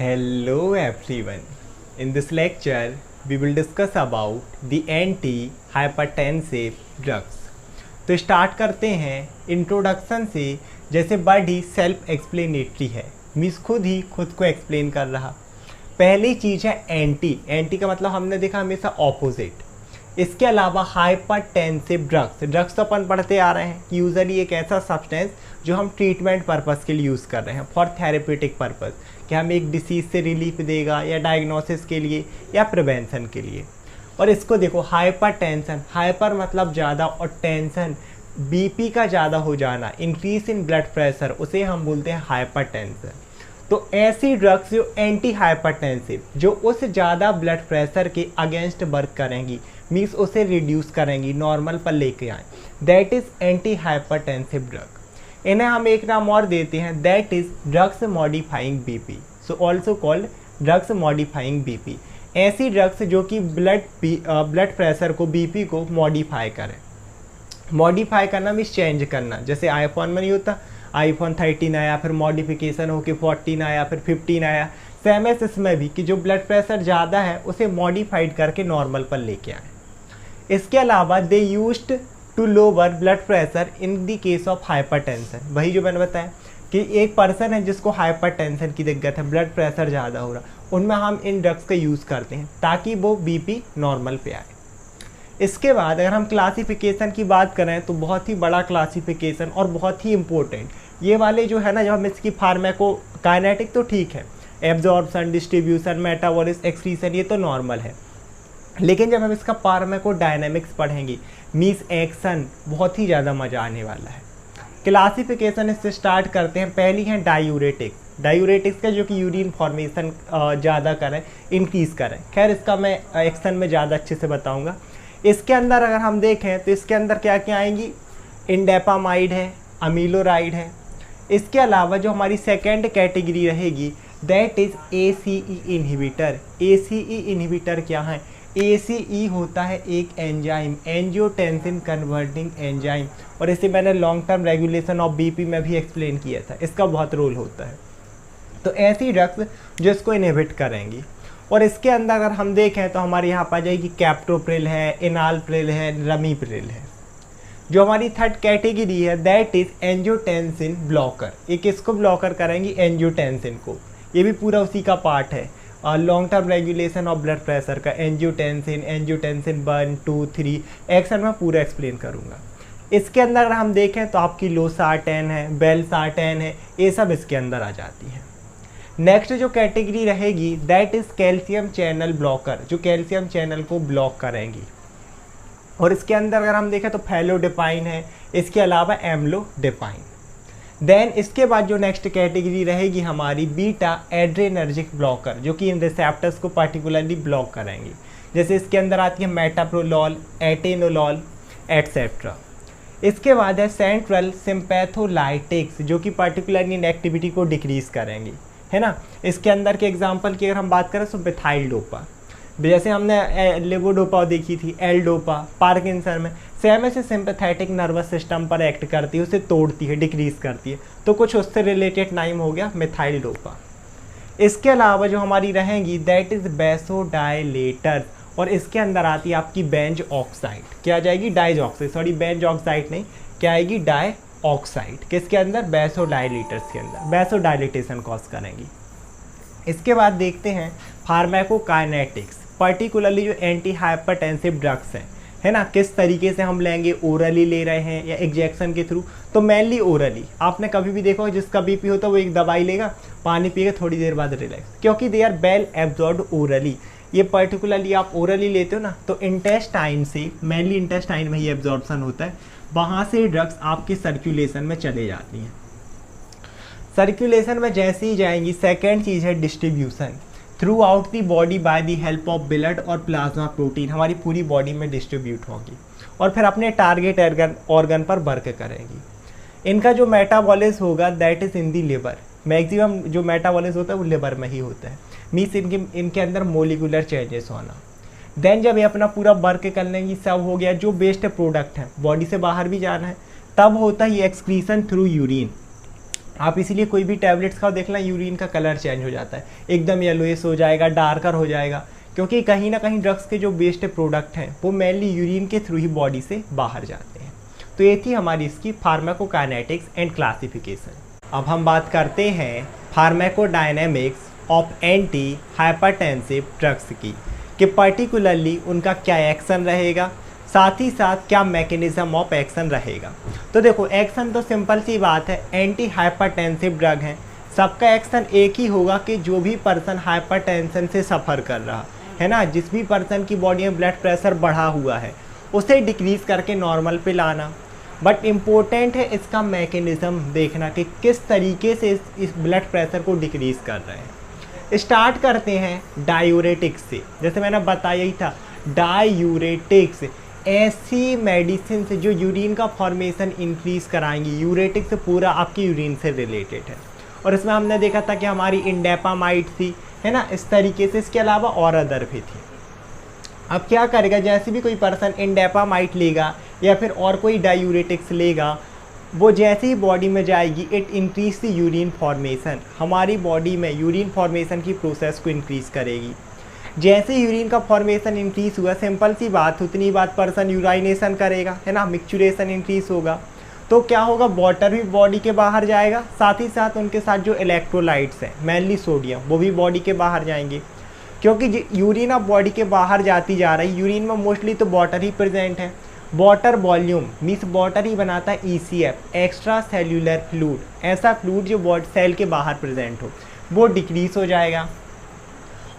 Hello everyone. In this lecture, we will discuss about the anti-hypertensive drugs. तो start करते हैं introduction से। जैसे वर्ड ही सेल्फ एक्सप्लेनेटरी है, मीन्स खुद को एक्सप्लेन कर रहा। पहली चीज़ है एंटी। एंटी का मतलब हमने देखा हमेशा ऑपोजिट। इसके अलावा हाइपरटेंसिव ड्रग्स तो अपन पढ़ते आ रहे हैं कि यूजली एक ऐसा सब्सटेंस जो हम ट्रीटमेंट पर्पस के लिए यूज़ कर रहे हैं, फॉर थेरेपेटिक पर्पस, कि हमें एक डिसीज़ से रिलीफ देगा या डायग्नोसिस के लिए या प्रिवेंशन के लिए। और इसको देखो हाइपरटेंशन, हाइपर मतलब ज़्यादा और टेंशन बीपी का ज़्यादा हो जाना, इंक्रीज इन ब्लड प्रेशर, उसे हम बोलते हैं हाइपरटेंशन। तो ऐसी ड्रग्स जो एंटी हाइपरटेंसिव, जो उस ज़्यादा ब्लड प्रेशर के अगेंस्ट वर्क करेंगी, मीन्स उसे रिड्यूस करेंगी, नॉर्मल पर लेके आए, that is anti hypertensive drug. इन्हें हम एक नाम और देते हैं, that is drugs modifying BP, so also called drugs modifying BP. ऐसी ड्रग्स जो कि ब्लड प्रेशर को, बीपी को मॉडिफाई करें। मॉडिफाई करना मीन्स चेंज करना। जैसे आईफोन में नहीं होता, आईफोन 13 आया, फिर मॉडिफिकेशन होकर 14 आया, फिर 15 आया। सेम है इसमें भी कि जो ब्लड प्रेशर ज़्यादा है उसे मॉडिफाइड करके नॉर्मल पर लेके आए। इसके अलावा they used to lower blood pressure in the case of hypertension. वही जो मैंने बताया कि एक पर्सन है जिसको हाइपरटेंशन की दिक्कत है, ब्लड प्रेशर ज़्यादा हो रहा, उनमें हम इन ड्रग्स का यूज़ करते हैं ताकि वो बीपी नॉर्मल पे आए। इसके बाद अगर हम क्लासिफिकेशन की बात करें तो बहुत ही बड़ा क्लासिफिकेशन और बहुत ही इम्पोर्टेंट ये वाले जो है ना, जब हम इसकी फार्मेको काइनेटिक तो ठीक है, एब्जॉर्प्शन, डिस्ट्रीब्यूशन, मेटाबॉलिज्म, एक्सक्रीशन, ये तो नॉर्मल है। लेकिन जब हम इसका फार्मेको डायनेमिक्स पढ़ेंगे, मीन्स एक्शन, बहुत ही ज़्यादा मज़ा आने वाला है। क्लासिफिकेशन इससे स्टार्ट करते हैं। पहली है डायूरेटिक्स। डायूरेटिक्स का जो कि यूरिन फॉर्मेशन ज़्यादा करें, इंक्रीज़ करें। खैर इसका मैं एक्शन में ज़्यादा अच्छे से बताऊँगा। इसके अंदर अगर हम देखें तो इसके अंदर क्या क्या आएंगी, इंडेपामाइड है, अमीलोराइड है। इसके अलावा जो हमारी सेकेंड कैटेगरी रहेगी that is ACE inhibitor. ACE inhibitor क्या है? ACE होता है एक एंजाइम, एंजियोटेंसिन कन्वर्टिंग एंजाइम, और इसे मैंने long term regulation of BP में भी एक्सप्लेन किया था, इसका बहुत रोल होता है। तो ऐसी ड्रग्स जो इसको इनहिबिट करेंगी। और इसके अंदर अगर हम देखें तो हमारे यहाँ पर आ जाएगी कैप्टोप्रिल है, इनालप्रिल है, रमीप्रिल है। जो हमारी थर्ड कैटेगरी है दैट इज़ एंजियोटेंसिन ब्लॉकर। ये किसको ब्लॉकर करेंगी? एंजियोटेंसिन को। ये भी पूरा उसी का पार्ट है, long term regulation of blood pressure का। एंजियोटेंसिन 1, 2, 3 एक्शन में पूरा एक्सप्लेन करूँगा। इसके अंदर अगर हम देखें तो आपकी लोसार्टेन है, बेलसार्टेन है, ये सब इसके अंदर आ जाती है। नेक्स्ट जो कैटेगरी रहेगी that is calcium channel blocker, जो कैल्शियम चैनल को ब्लॉक करेंगी। और इसके अंदर अगर हम देखें तो फैलोडिपाइन है, इसके अलावा एम्लोडिपाइन। देन इसके बाद जो नेक्स्ट कैटेगरी रहेगी हमारी बीटा एड्रेनर्जिक ब्लॉकर, जो कि इन रिसेप्टर्स को पर्टिकुलरली ब्लॉक करेंगी। जैसे इसके अंदर आती है मेटाप्रोलॉल, एटेनोलॉल एट्सेट्रा। इसके बाद है सेंट्रल सिम्पैथोलाइटिक्स, जो कि पर्टिकुलरली इन एक्टिविटी को डिक्रीज करेंगी, है ना। इसके अंदर के एग्जांपल की अगर हम बात करें तो मिथाइल डोपा, जैसे हमने लेवोडोपा देखी थी, एल डोपा पार्किंसन में, सेम ऐसे सिंपैथेटिक नर्वस सिस्टम पर एक्ट करती है, उसे तोड़ती है, डिक्रीज करती है। तो कुछ उससे रिलेटेड नाम हो गया मिथाइल डोपा। इसके अलावा जो हमारी रहेंगी दैट इज़ बेसोडाइलेटर, और इसके अंदर आती है आपकी बेंज ऑक्साइड। क्या आ जाएगी? डाइजॉक्साइड, सॉरी बेंज ऑक्साइड नहीं, क्या आएगी? Dioxide. किसके अंदर? बेसोडाइलेटर्स के अंदर, बेसोडाइलेटेशन कॉज करेंगी। इसके बाद देखते हैं फार्माकोकाइनेटिक्स, पर्टिकुलरली जो एंटी हाइपरटेंसिव ड्रग्स हैं, है ना, किस तरीके से हम लेंगे, ओरली ले रहे हैं या इंजेक्शन के थ्रू। तो मेनली ओरली। आपने कभी भी देखा हो जिसका बीपी होता है वो एक दवाई लेगा, पानी पिएगा, थोड़ी देर बाद रिलैक्स, क्योंकि they are well absorbed orally. ये पर्टिकुलरली आप ओरली लेते हो ना तो इंटेस्टाइन से, मेनली इंटेस्टाइन में ही एब्जॉर्प्शन होता है, वहाँ से ड्रग्स आपके सर्कुलेशन में चले जाती हैं। सर्कुलेशन में जैसे ही जाएंगी, सेकेंड चीज़ है distribution through out the body by the help of blood और प्लाज्मा प्रोटीन, हमारी पूरी बॉडी में डिस्ट्रीब्यूट होंगी और फिर अपने टारगेट ऑर्गन पर वर्क करेंगी। इनका जो मेटाबॉलिज्म होगा that is in the liver. Maximum जो मेटाबॉलिज्म होता है वो लिवर में ही होता है, मीन्स इनके अंदर मोलिकुलर चेंजेस होना। देन जब ये अपना पूरा वर्क कर लेंगी, सब हो गया, जो वेस्ट प्रोडक्ट है बॉडी से बाहर भी जाना है, तब होता है ये एक्सक्रीशन थ्रू यूरिन। आप इसीलिए कोई भी टैबलेट्स खाओ, देखना यूरिन का कलर चेंज हो जाता है, एकदम येलोइश हो जाएगा, डार्कर हो जाएगा, क्योंकि कहीं ना कहीं ड्रग्स के जो वेस्ट प्रोडक्ट हैं वो मेनली यूरिन के थ्रू ही बॉडी से बाहर जाते हैं। तो ये थी हमारी इसकी फार्माकोकाइनेटिक्स एंड क्लासिफिकेशन। अब हम बात करते हैं pharmacodynamics of anti hypertensive drugs की, कि पर्टिकुलरली उनका क्या एक्शन रहेगा, साथ ही साथ क्या मैकेनिज्म ऑफ एक्शन रहेगा। तो देखो एक्शन तो सिंपल सी बात है, एंटी हाइपरटेंसिव ड्रग है, सबका एक्शन एक ही होगा कि जो भी पर्सन हाइपरटेंशन से सफ़र कर रहा है ना, जिस भी पर्सन की बॉडी में ब्लड प्रेशर बढ़ा हुआ है उसे डिक्रीज़ करके नॉर्मल पे लाना। बट इम्पोर्टेंट है इसका मैकेनिज़्म देखना कि किस तरीके से इस ब्लड प्रेशर को डिक्रीज़ कर रहे हैं। स्टार्ट करते हैं डायूरेटिक्स से, जैसे मैंने बताया ही था, डायूरेटिक्स ऐसी मेडिसिन से जो यूरिन का फॉर्मेशन इंक्रीज़ कराएंगी। यूरेटिक्स पूरा आपकी यूरिन से रिलेटेड है, और इसमें हमने देखा था कि हमारी इंडेपामाइड थी, है ना, इस तरीके से। इसके अलावा और अदर भी थी। अब क्या करेगा, जैसे भी कोई पर्सन इंडेपामाइड लेगा या फिर और कोई डायूरेटिक्स लेगा, वो जैसे ही बॉडी में जाएगी it increase the urine formation, हमारी बॉडी में यूरिन फॉर्मेशन की प्रोसेस को इंक्रीज़ करेगी। जैसे यूरिन का फॉर्मेशन इंक्रीज़ हुआ, सिंपल सी बात, उतनी बात पर्सन यूराइनेशन करेगा, है ना, मिक्सचुरेशन इंक्रीज़ होगा, तो क्या होगा, वाटर भी बॉडी के बाहर जाएगा, साथ ही साथ उनके साथ जो इलेक्ट्रोलाइट्स हैं मेनली सोडियम वो भी बॉडी के बाहर जाएंगे, क्योंकि यूरिन अब बॉडी के बाहर जाती जा रही। यूरिन में मोस्टली तो वाटर ही प्रेजेंट है। वाटर वॉल्यूम मीन्स वाटर ही बनाता है ECF, एक्स्ट्रा सेल्यूलर फ्लूइड, ऐसा फ्लूइड जो सेल के बाहर प्रेजेंट हो वो डिक्रीज हो जाएगा।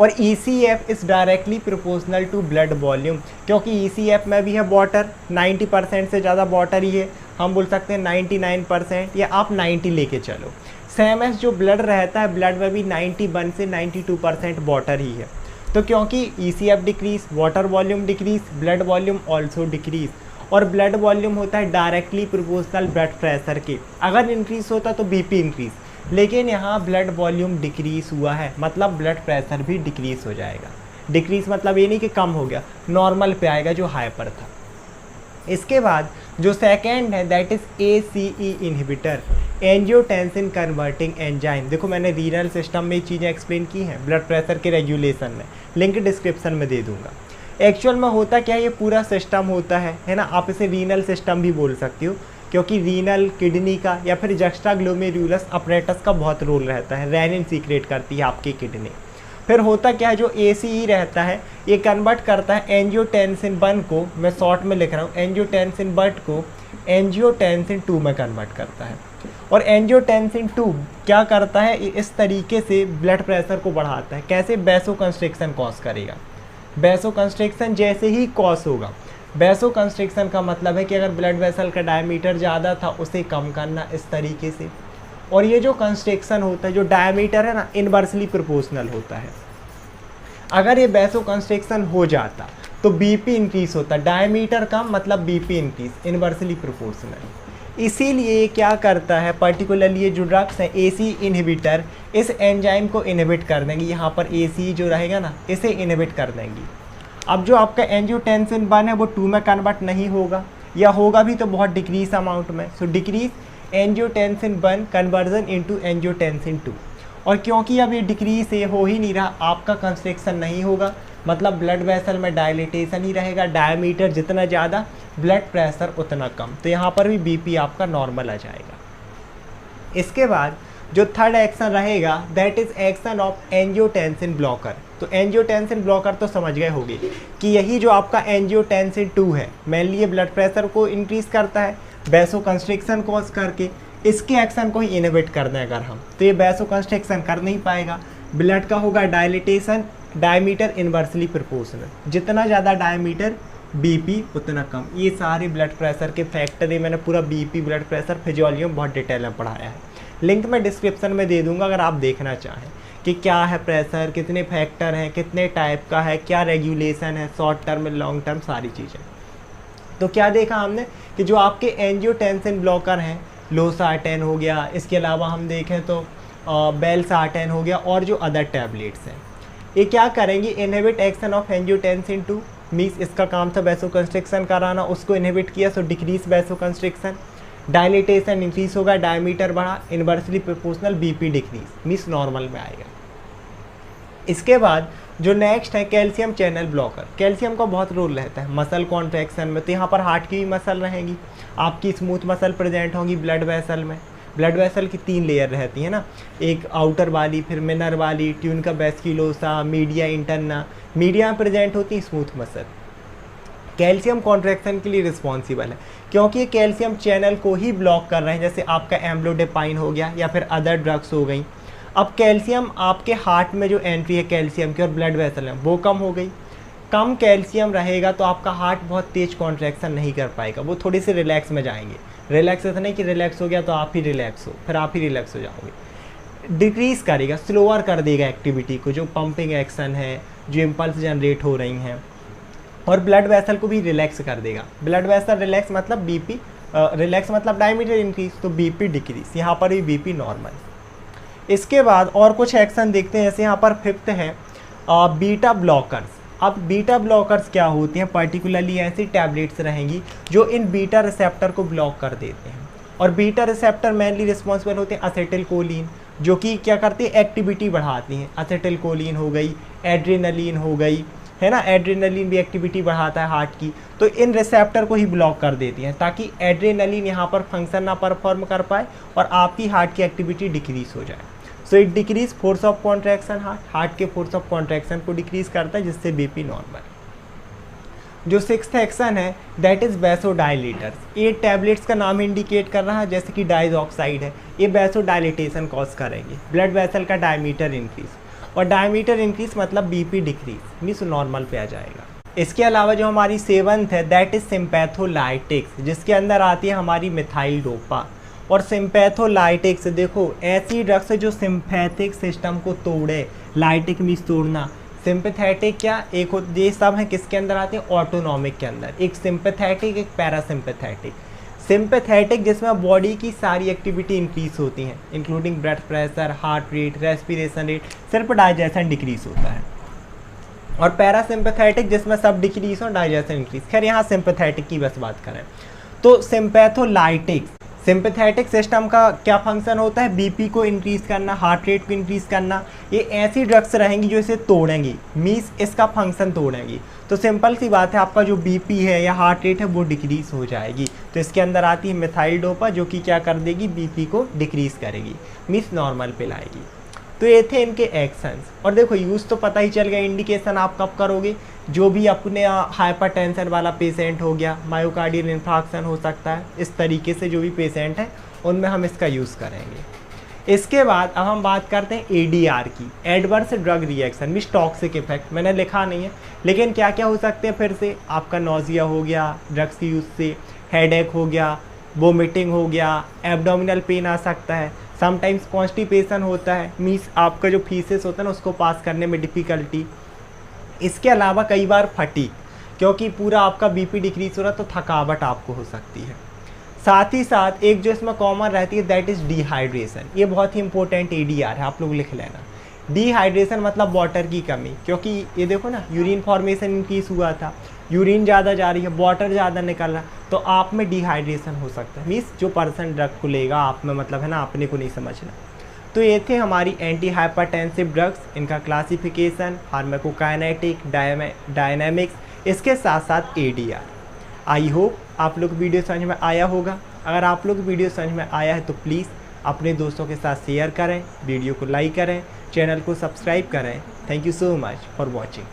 और ECF is directly proportional to blood volume, क्योंकि ECF में भी है वाटर, 90% से ज़्यादा वाटर ही है, हम बोल सकते हैं 99%, या आप 90 लेके चलो। सेम एज जो ब्लड रहता है, ब्लड में भी 91 से 92% वाटर ही है। तो क्योंकि ECF decrease, water volume decrease, blood volume also decrease, और ब्लड वॉल्यूम होता है डायरेक्टली प्रोपोर्शनल ब्लड प्रेशर के। अगर इंक्रीज होता तो BP इंक्रीज, लेकिन यहाँ ब्लड वॉल्यूम डिक्रीज हुआ है, मतलब ब्लड प्रेशर भी डिक्रीज हो जाएगा। डिक्रीज मतलब ये नहीं कि कम हो गया, नॉर्मल पे आएगा जो हाइपर था। इसके बाद जो सेकेंड है that is ACE inhibitor, angiotensin converting enzyme. देखो मैंने रीनल सिस्टम में ये चीज़ें एक्सप्लेन की हैं ब्लड प्रेशर के रेगुलेशन में, लिंक डिस्क्रिप्शन में दे दूंगा। एक्चुअल में होता क्या है, ये पूरा सिस्टम होता है ना, आप इसे रीनल सिस्टम भी बोल सकते हो, क्योंकि रीनल किडनी का या फिर जस्टा ग्लोमेरुलस अपरेटस का बहुत रोल रहता है, रेनिन सीक्रेट करती है आपकी किडनी। फिर होता क्या है, जो ACE रहता है ये कन्वर्ट करता है एंजियोटेंसिन 1 को, मैं शॉर्ट में लिख रहा हूँ, एंजियोटेंसिन 1 को एंजियोटेंसिन 2 में कन्वर्ट करता है। और एंजियोटेंसिन 2 क्या करता है, इस तरीके से ब्लड प्रेशर को बढ़ाता है। कैसे, वैसोकंस्ट्रिक्शन कॉज करेगा। वैसोकंस्ट्रिक्शन जैसे ही कॉज होगा, वैसोकंस्ट्रिक्शन का मतलब है कि अगर ब्लड वेसल का डायमीटर ज़्यादा था उसे कम करना इस तरीके से। और ये जो कंस्ट्रिक्शन होता है, जो डायमीटर है ना, इनवर्सली प्रोपोर्शनल होता है। अगर ये वैसोकंस्ट्रिक्शन हो जाता तो BP इंक्रीज होता, डायमीटर कम मतलब BP इंक्रीज, इनवर्सली प्रोपोर्शनल। इसीलिए ये क्या करता है, पर्टिकुलरली ये जो ड्रग्स हैं ACE इनहिबिटर इस एंजाइम को इनहिबिट कर देंगी। यहाँ पर ACE जो रहेगा ना, इसे इनहिबिट कर देंगी। अब जो आपका एंजियोटेंसिन 1 है वो 2 में कन्वर्ट नहीं होगा, या होगा भी तो बहुत डिक्रीज अमाउंट में। So decrease angiotensin 1 conversion into angiotensin 2। और क्योंकि अब ये डिक्रीज से हो ही नहीं रहा, आपका कंस्ट्रिक्शन नहीं होगा, मतलब ब्लड वेसल में डायलिटेशन ही रहेगा, डायमीटर जितना ज़्यादा ब्लड प्रेशर उतना कम, तो यहाँ पर भी BP आपका नॉर्मल आ जाएगा। इसके बाद जो थर्ड एक्शन रहेगा that is action of angiotensin blocker. तो एंजियोटेंसिन ब्लॉकर तो समझ गए होंगे कि यही जो आपका एंजियोटेंसिन 2 है, मेनली ये ब्लड प्रेशर को इंक्रीज़ करता है वैसोकंस्ट्रिक्शन कॉज करके। इसके एक्शन को ही इनहिबिट कर दें अगर हम, तो ये वैसोकंस्ट्रिक्शन कर नहीं पाएगा, ब्लड का होगा डायलिटेशन, डायमीटर इनवर्सली प्रोपोर्शनल, जितना ज़्यादा डायमीटर BP उतना कम। ये सारे ब्लड प्रेशर के फैक्टर, ये मैंने पूरा BP ब्लड प्रेशर फिजियोलॉजी में बहुत डिटेल में पढ़ाया है, लिंक मैं डिस्क्रिप्शन में दे दूंगा अगर आप देखना चाहें कि क्या है प्रेशर, कितने फैक्टर हैं, कितने टाइप का है, क्या रेगुलेशन है, शॉर्ट टर्म लॉन्ग टर्म, सारी चीज़ें। तो क्या देखा हमने कि जो आपके एंजियोटेंसिन ब्लॉकर हैं, लोसार्टेन हो गया, इसके अलावा हम देखें तो बेलसार्टेन हो गया, और जो अदर टैबलेट्स हैं, ये क्या करेंगे, inhibit action of angiotensin 2 means इसका काम था वैसोकंस्ट्रिक्शन कराना, उसको इनहिबिट किया, सो डिक्रीज वैसोकंस्ट्रिक्शन। डायलिटेशन इंक्रीज होगा, डायमीटर बढ़ा, inversely proportional BP decrease, means normal में आएगा। इसके बाद जो नेक्स्ट है कैल्शियम चैनल ब्लॉकर। कैल्शियम का बहुत रोल रहता है मसल कॉन्ट्रैक्शन में, तो यहाँ पर हार्ट की भी मसल रहेंगी, आपकी स्मूथ मसल प्रेजेंट होंगी ब्लड वेसल में। ब्लड वेसल की 3 लेयर रहती है ना, एक आउटर वाली, फिर मिनर वाली, ट्यूनिका वेस्कुलोसा, मीडिया इंटरना। मीडिया में प्रेजेंट होती है स्मूथ मसल। कैल्शियम कॉन्ट्रैक्शन के लिए रिस्पॉन्सिबल है क्योंकि ये कैल्शियम चैनल को ही ब्लॉक कर रहे हैं, जैसे आपका एम्लोडेपाइन हो गया या फिर अदर ड्रग्स हो गई। अब कैल्शियम आपके हार्ट में जो एंट्री है कैल्शियम की और ब्लड वेसल है वो कम हो गई। कम कैल्शियम रहेगा तो आपका हार्ट बहुत तेज कॉन्ट्रैक्शन नहीं कर पाएगा, वो थोड़े से रिलैक्स में जाएंगे। रिलैक्स ऐसा नहीं कि रिलैक्स हो गया तो आप ही रिलैक्स हो, फिर आप ही रिलैक्स हो जाओगे। डिक्रीज़ करेगा, स्लोअर कर देगा एक्टिविटी को, जो पंपिंग एक्शन है, जो इम्पल्स जनरेट हो रही हैं, और ब्लड वेसल को भी रिलैक्स कर देगा। ब्लड वेसल रिलैक्स मतलब बीपी रिलैक्स मतलब डायमीटर इंक्रीज, तो बीपी डिक्रीज, यहाँ पर भी बीपी नॉर्मल। इसके बाद और कुछ एक्शन देखते हैं, जैसे यहाँ पर 5th है बीटा ब्लॉकर्स। अब बीटा ब्लॉकर्स क्या होते हैं, पर्टिकुलरली ऐसी टैबलेट्स रहेंगी जो इन बीटा रिसेप्टर को ब्लॉक कर देते हैं। और बीटा रिसेप्टर मेनली रिस्पॉन्सिबल होते हैं असेटिलकोलिन, जो कि क्या करती है, एक्टिविटी बढ़ाती हैं। असेटिलकोलिन हो गई, एड्रेनलिन हो गई, है ना, एड्रेनलिन भी एक्टिविटी बढ़ाता है हार्ट की, तो इन रिसेप्टर को ही ब्लॉक कर देती हैं ताकि एड्रेनलिन यहाँ पर फंक्शन ना परफॉर्म कर पाए और आपकी हार्ट की एक्टिविटी डिक्रीज हो जाए। So it decrease force of contraction, heart के फोर्स ऑफ कॉन्ट्रैक्शन को डिक्रीज करता है, जिससे बीपी नॉर्मल। जो 6th एक्शन है दैट इज वैसोडाइलेटर्स। ये टैबलेट्स का नाम इंडिकेट कर रहा है, जैसे कि डाइजॉक्साइड है, ये वैसोडाइलेटेशन कॉज करेंगे, ब्लड वेसल का डायमीटर इंक्रीज, और डायमीटर इंक्रीज मतलब बीपी डिक्रीज, मीन्स नॉर्मल पे आ जाएगा। इसके अलावा जो हमारी 7th है दैट इज सिम्पैथोलाइटिक्स, जिसके अंदर आती है हमारी मिथाइल डोपा। और सिम्पैथोलाइटिक्स देखो ऐसी ड्रग्स है जो सिम्पैथिक सिस्टम को तोड़े, लाइटिक मीन्स तोड़ना, सिंपैथेटिक क्या, एक ये सब है किसके अंदर आते हैं, ऑटोनॉमिक के अंदर। एक सिंपैथेटिक, एक पैरासिम्पैथेटिक। सिंपैथेटिक जिसमें बॉडी की सारी एक्टिविटी इंक्रीज होती हैं, including blood pressure, heart rate, respiration rate, सिर्फ डाइजेशन डिक्रीज होता है। और पैरासिम्पैथेटिक जिसमें सब डिक्रीज हो, डाइजेशन इंक्रीज। खैर यहाँ सिंपैथेटिक की बस बात करें तो सिम्पैथोलाइटिक्स, सिंपैथेटिक सिस्टम का क्या फंक्शन होता है, बीपी को इंक्रीज करना, हार्ट रेट को इंक्रीज करना। ये ऐसी ड्रग्स रहेंगी जो इसे तोड़ेंगी, मीन्स इसका फंक्शन तोड़ेंगी। तो सिंपल सी बात है, आपका जो बीपी है या हार्ट रेट है वो डिक्रीज हो जाएगी। तो इसके अंदर आती है मिथाइल डोपा, जो कि क्या कर देगी, बीपी को डिक्रीज करेगी, मीन्स नॉर्मल पे लाएगी। तो ये थे इनके एक्शंस। और देखो यूज़ तो पता ही चल गया, इंडिकेशन आप कब करोगे, जो भी अपने हाइपरटेंशन वाला पेशेंट हो गया, मायोकार्डियल इन्फार्क्शन हो सकता है, इस तरीके से जो भी पेशेंट हैं उनमें हम इसका यूज़ करेंगे। इसके बाद अब हम बात करते हैं ADR की, adverse drug reaction means toxic effect. मैंने लिखा नहीं है, लेकिन क्या क्या हो सकते हैं, फिर से आपका नोजिया हो गया ड्रग्स की यूज़ से, हेडेक हो गया, वोमिटिंग हो गया, एब्डोमिनल पेन आ सकता है, समटाइम्स कॉन्स्टिपेशन होता है, मीन्स आपका जो फीसेस होता है ना उसको पास करने में डिफ़िकल्टी। इसके अलावा कई बार फटीग, क्योंकि पूरा आपका बीपी डिक्रीज हो रहा है तो थकावट आपको हो सकती है। साथ ही साथ एक जो इसमें कॉमन रहती है दैट इज़ डिहाइड्रेशन, ये बहुत ही इंपॉर्टेंट ADR है, आप लोग लिख लेना। डिहाइड्रेशन मतलब वाटर की कमी, क्योंकि ये देखो ना यूरिन फॉर्मेशन इंक्रीज हुआ था, यूरिन ज़्यादा जा रही है, वाटर ज़्यादा निकल रहा है, तो आप में डिहाइड्रेशन हो सकता है। मीन्स जो पर्सन ड्रग को लेगा आप में, मतलब है ना, अपने को नहीं समझना। तो ये थे हमारी एंटी हाइपरटेंसिव ड्रग्स, इनका क्लासिफिकेशन, फार्माकोकाइनेटिक, डायनामिक्स, इसके साथ साथ ADR। आई होप आप लोग वीडियो समझ में आया होगा। अगर आप लोग वीडियो समझ में आया है तो प्लीज़ अपने दोस्तों के साथ शेयर करें, वीडियो को लाइक करें, चैनल को सब्सक्राइब करें। Thank you so much for watching.